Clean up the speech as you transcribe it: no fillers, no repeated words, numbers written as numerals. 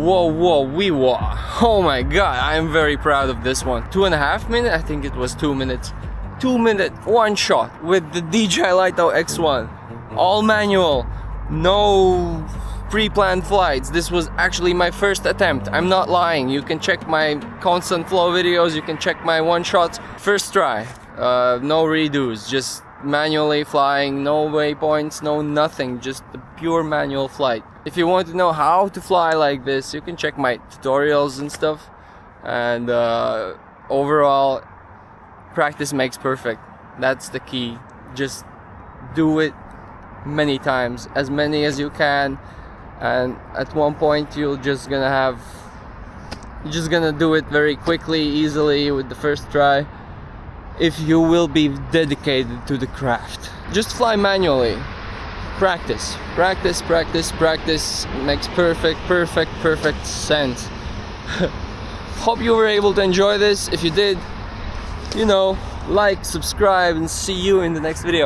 whoa, wee wah. Oh my god, I am very proud of this one. 2.5 minutes? I think it was 2 minutes. 2 minute, one shot with the DJI Lito X1. All manual, no pre-planned flights. This was actually my first attempt. I'm not lying. You can check my constant flow videos, you can check my one shots. First try, no redos, just manually flying, no waypoints, no nothing, just a pure manual flight. If you want to know how to fly like this, you can check my tutorials and stuff. And overall, practice makes perfect. That's the key. Just do it many times, as many as you can, and at one point you're just gonna do it very quickly, easily with the first try, if you will be dedicated to the craft. Just fly manually. Practice, practice, practice, practice makes perfect sense. Hope you were able to enjoy this. If you did, you know, like, subscribe, and see you in the next video.